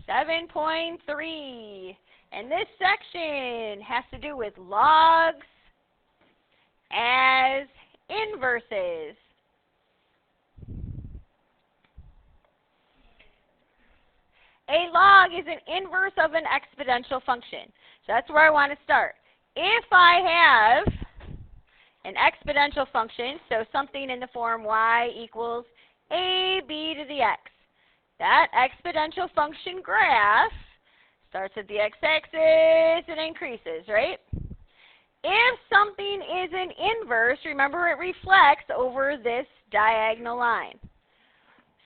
7.3. And this section has to do with logs as inverses. A log is an inverse of an exponential function. So that's where I want to start. If I have an exponential function, so something in the form y equals ab to the x, that exponential function graph starts at the x-axis and increases, right? If something is an inverse, remember it reflects over this diagonal line.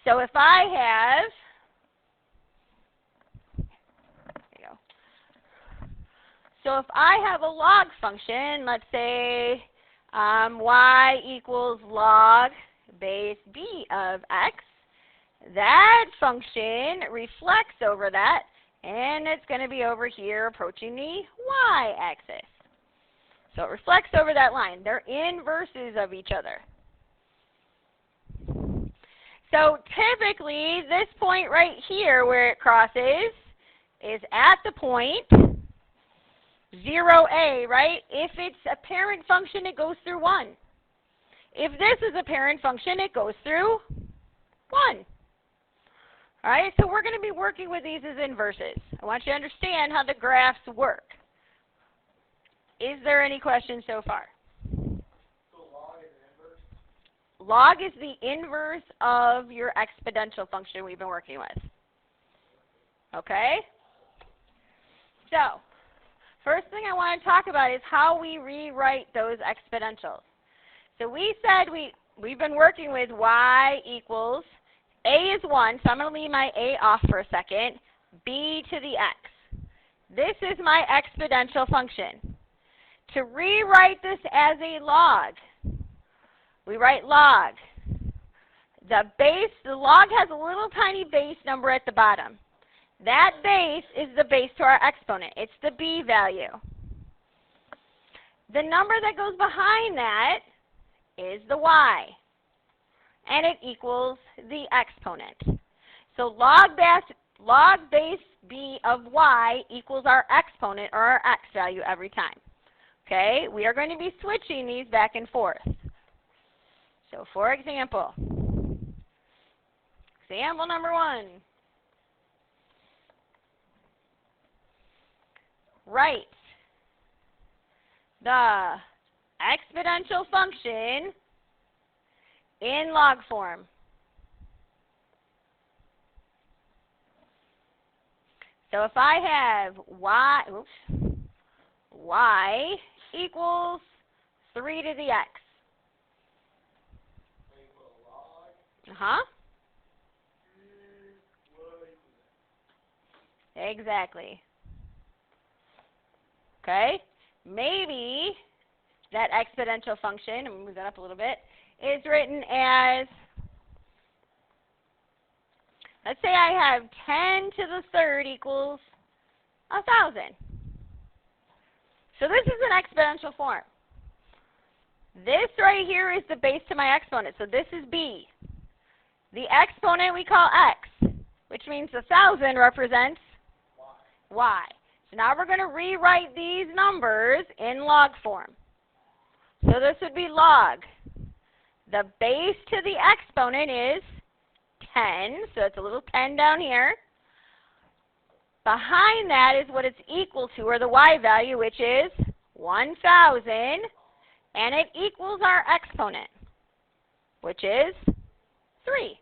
So if I have, so if I have a log function, let's say y equals log base b of x, that function reflects over that, and it's going to be over here approaching the y-axis. So it reflects over that line. They're inverses of each other. So typically, this point right here where it crosses is at the point 0a, right? If it's a parent function, it goes through 1. If this is a parent function, it goes through 1. All right, so we're going to be working with these as inverses. I want you to understand how the graphs work. Is there any questions so far? So log is an inverse? Log is the inverse of your exponential function we've been working with. Okay? So, first thing I want to talk about is how we rewrite those exponentials. So we said we've been working with y equals, a is 1, so I'm going to leave my a off for a second, b to the x. This is my exponential function. To rewrite this as a log, we write log. The log has a little tiny base number at the bottom. That base is the base to our exponent. It's the b value. The number that goes behind that is the y, and it equals the exponent. So log base b of y equals our exponent, or our x value, every time. Okay, we are going to be switching these back and forth. So for example, example number 1. Write the exponential function in log form. So if I have y equals 3 to the x. Exactly. Okay, maybe that exponential function, I'm going to move that up a little bit, is written as, let's say I have 10 to the third equals 1,000. So this is an exponential form. This right here is the base to my exponent, so this is b. The exponent we call x, which means 1,000 represents y. So now we're going to rewrite these numbers in log form. So this would be log. The base to the exponent is 10, so it's a little 10 down here. Behind that is what it's equal to, or the y value, which is 1,000, and it equals our exponent, which is 3.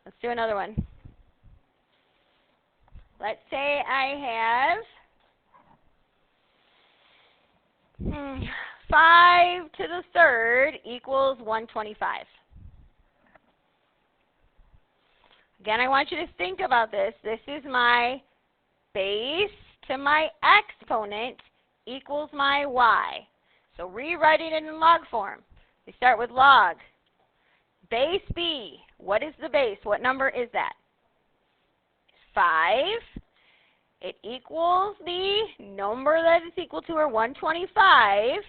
Let's do another one. Let's say I have 5 to the third equals 125. Again, I want you to think about this. This is my base to my exponent equals my y. So rewriting it in log form. We start with log. Base b. What is the base? What number is that? 5. It equals the number that it's equal to, or 125.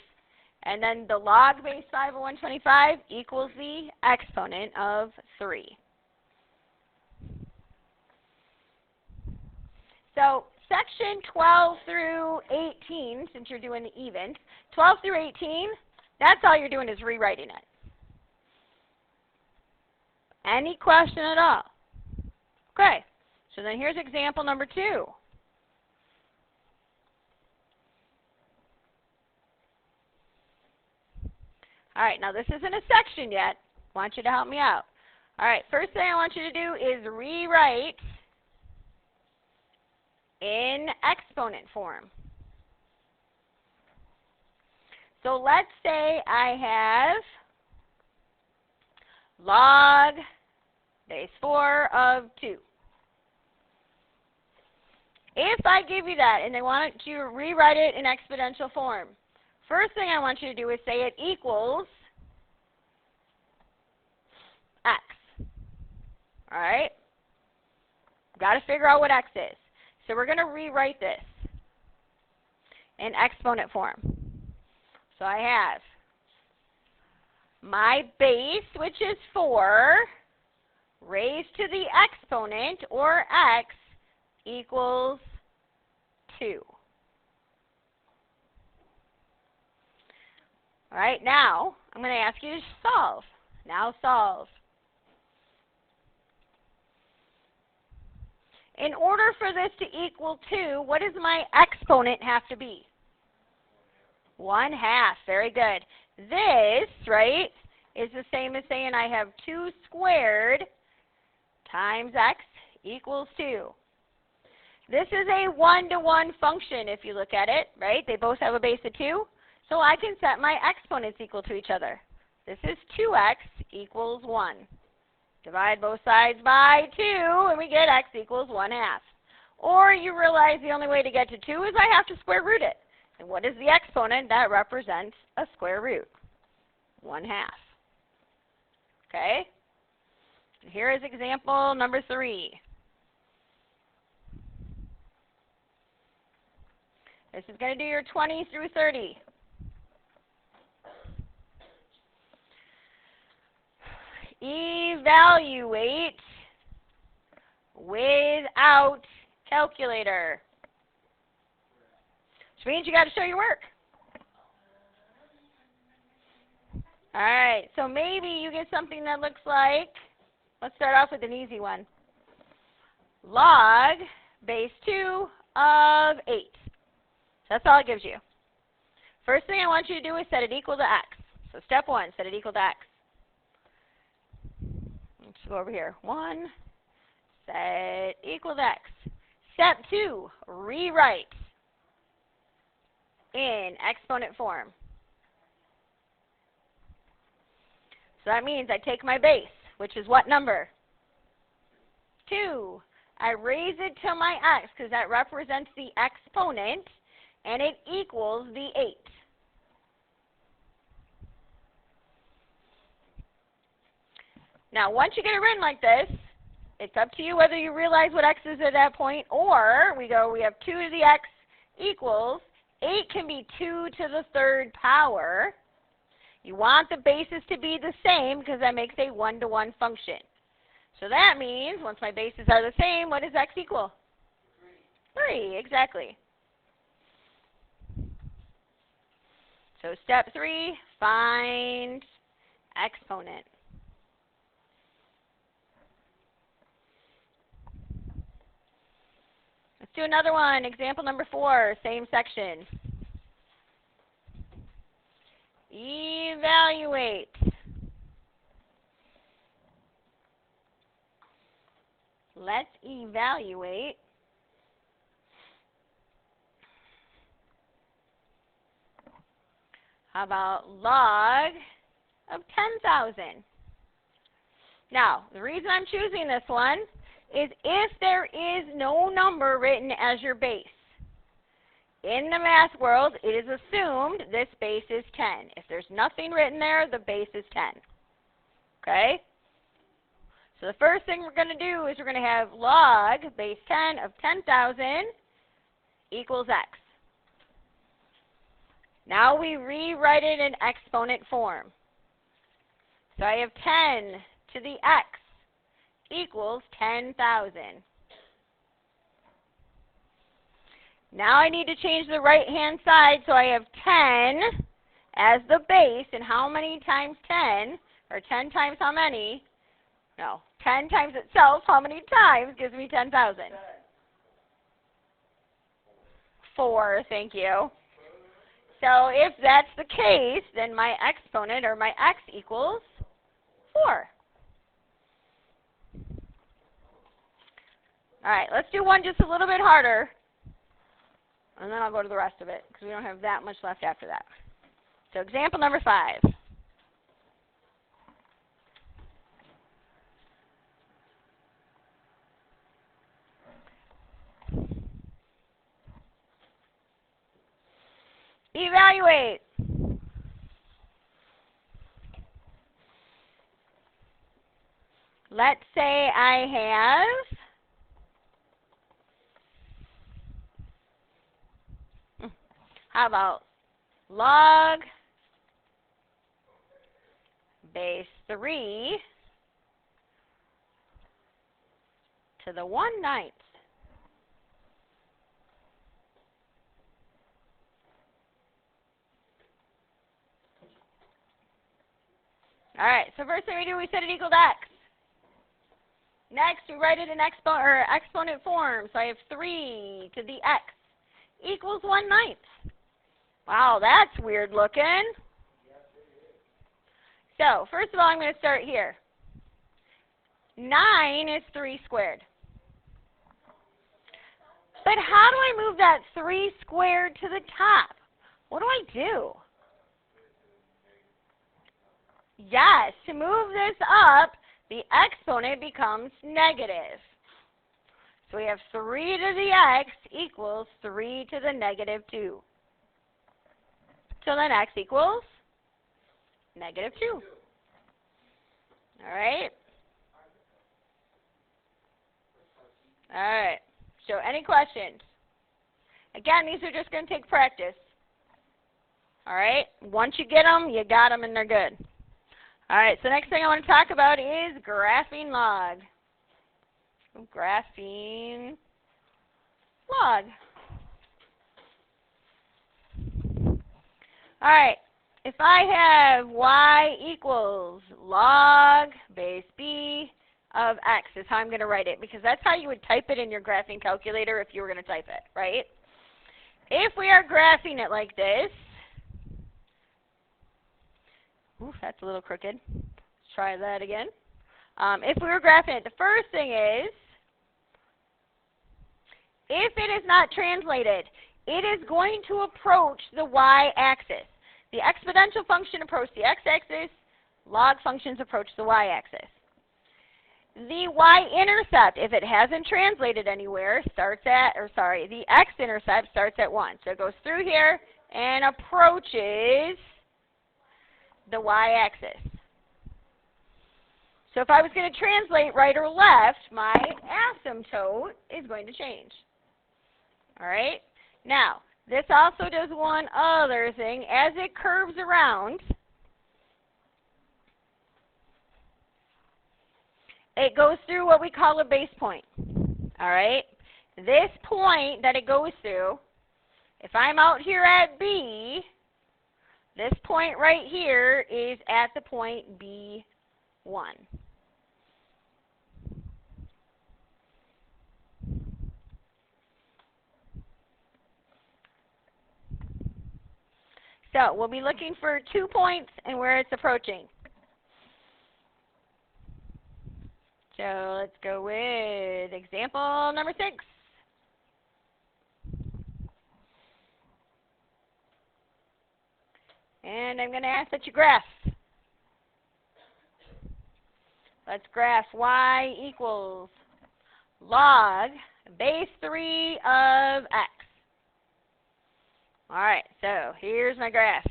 And then the log base 5 of 125 equals the exponent of 3. So section 12 through 18, since you're doing the evens, 12 through 18, that's all you're doing is rewriting it. Any question at all? Okay, so then here's example number 2. All right, now this isn't a section yet. I want you to help me out. All right, first thing I want you to do is rewrite in exponent form. So let's say I have log base 4 of 2. If I give you that and they want you to rewrite it in exponential form, first thing I want you to do is say it equals x. All right? Got to figure out what x is. So we're going to rewrite this in exponent form. So I have my base, which is 4, raised to the exponent, or x, equals 2. All right, now I'm going to ask you to solve. Now solve. In order for this to equal 2, what does my exponent have to be? 1/2. Very good. This, right, is the same as saying I have 2 squared times x equals 2. This is a 1-to-1 function if you look at it, right? They both have a base of 2. So I can set my exponents equal to each other. This is 2x equals 1. Divide both sides by 2, and we get x equals 1/2. Or you realize the only way to get to 2 is I have to square root it. And what is the exponent? That represents a square root, 1/2. Okay? And here is example number 3. This is going to do your 20 through 30. Evaluate without calculator. Which means you got to show your work. All right, so maybe you get something that looks like, let's start off with an easy one. Log base 2 of 8. That's all it gives you. First thing I want you to do is set it equal to x. So step 1, set it equal to x. Let's go over here. 1, set equal to x. Step 2, rewrite in exponent form. So that means I take my base, which is what number? 2. I raise it to my x because that represents the exponent, and it equals the 8. Now, once you get it written like this, it's up to you whether you realize what x is at that point, or we have 2 to the x equals 8 can be 2 to the 3rd power. You want the bases to be the same because that makes a 1-to-1 function. So that means once my bases are the same, what does x equal? 3, exactly. So step 3, find exponent. Let's do another one. Example number 4, same section. Evaluate. Let's evaluate how about log of 10,000? Now, the reason I'm choosing this one is if there is no number written as your base. In the math world, it is assumed this base is 10. If there's nothing written there, the base is 10. Okay? So the first thing we're going to do is we're going to have log base 10 of 10,000 equals x. Now we rewrite it in exponent form. So I have 10 to the x equals 10,000. Now I need to change the right-hand side, so I have 10 as the base, and how many times 10, or 10 times how many? No, 10 times itself, how many times gives me 10,000? 4, thank you. So if that's the case, then my exponent, or my x, equals 4. All right, let's do one just a little bit harder, and then I'll go to the rest of it, because we don't have that much left after that. So example number 5. Evaluate. Let's say I have, how about log base 3 to the 1/9. All right, so first thing we do, we set it equal to x. Next, we write it in exponent form. So I have 3 to the x equals 1/9. Wow, that's weird looking. So first of all, I'm going to start here. 9 is 3 squared. But how do I move that 3 squared to the top? What do I do? Yes, to move this up, the exponent becomes negative. So we have 3 to the x equals 3 to the -2. So then x equals -2. All right? All right. So any questions? Again, these are just going to take practice. All right? Once you get them, you got them and they're good. All right, so next thing I want to talk about is graphing log. Graphing log. All right, if I have y equals log base b of x is how I'm going to write it, because that's how you would type it in your graphing calculator if you were going to type it, right? If we are graphing it like this, oof, that's a little crooked. Let's try that again. If we were graphing it, the first thing is, if it is not translated, it is going to approach the y-axis. The exponential function approaches the x-axis. Log functions approach the y-axis. The y-intercept, if it hasn't translated anywhere, the x-intercept starts at 1. So it goes through here and approaches the y-axis. So if I was going to translate right or left, my asymptote is going to change. All right? Now, this also does one other thing. As it curves around, it goes through what we call a base point. All right? This point that it goes through, if I'm out here at B, this point right here is at the point B1. So we'll be looking for 2 points and where it's approaching. So let's go with example number 6. And I'm going to ask that you graph. Let's graph y equals log base 3 of x. All right, so here's my graph.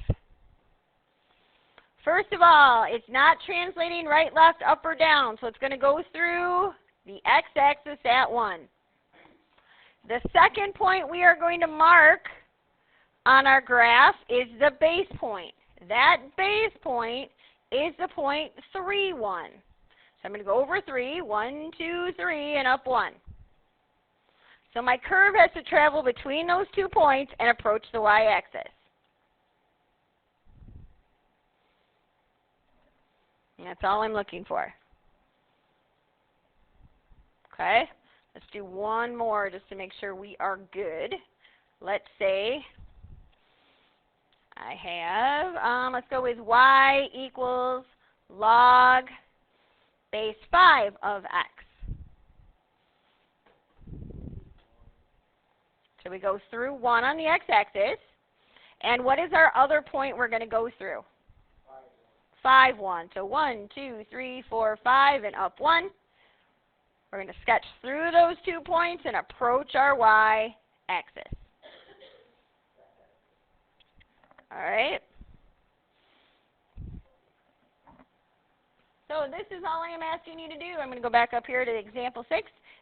First of all, it's not translating right, left, up, or down, so it's going to go through the x-axis at 1. The second point we are going to mark on our graph is the base point. That base point is the point 3, 1. So I'm going to go over 3, 1, 2, 3, and up 1. So my curve has to travel between those 2 points and approach the y-axis. That's all I'm looking for. Okay, let's do one more just to make sure we are good. Let's say I have, let's go with y equals log base 5 of x. So we go through 1 on the x-axis. And what is our other point we're going to go through? 5, 1. So 1, 2, 3, 4, 5, and up 1. We're going to sketch through those 2 points and approach our y-axis. All right. So this is all I am asking you to do. I'm going to go back up here to example 6.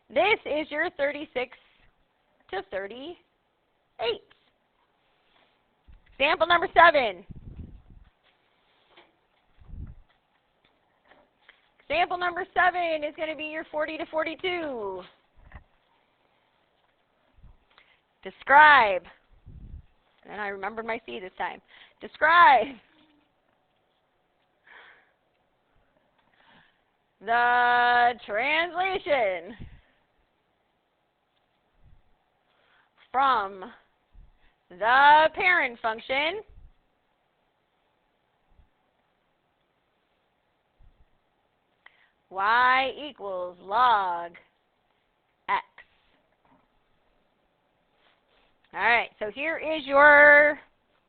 This is your 36 to 38. Example number 7. Example number 7 is going to be your 40 to 42. Describe. And I remembered my C this time. Describe the translation from the parent function y equals log x. All right, so here is your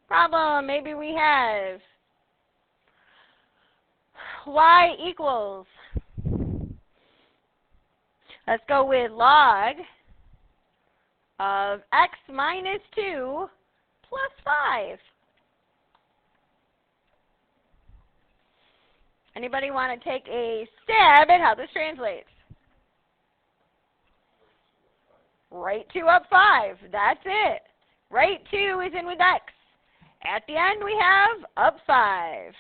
problem. Maybe we have y equals, let's go with log of x minus 2 plus 5. Anybody want to take a stab at how this translates? Right 2 up 5. That's it. Right 2 is in with x. At the end we have up 5.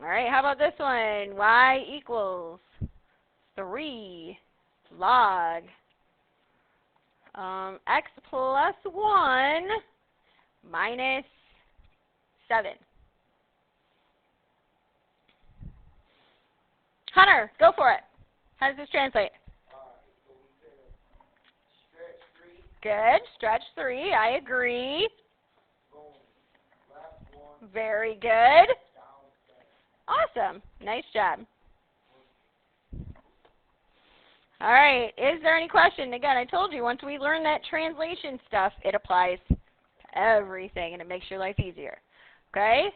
All right, how about this one? Y equals 3 log x plus 1 minus 7. Hunter, go for it. How does this translate? So we said stretch 3. Good. Stretch 3. I agree. Going left 1. Very good. Down 7. Awesome. Nice job. All right. Is there any question? Again, I told you once we learn that translation stuff, it applies to everything and it makes your life easier. Okay?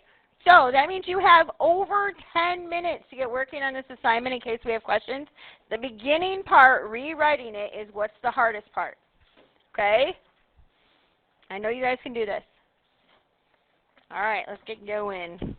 So that means you have over 10 minutes to get working on this assignment in case we have questions. The beginning part, rewriting it, is what's the hardest part. Okay? I know you guys can do this. All right, let's get going.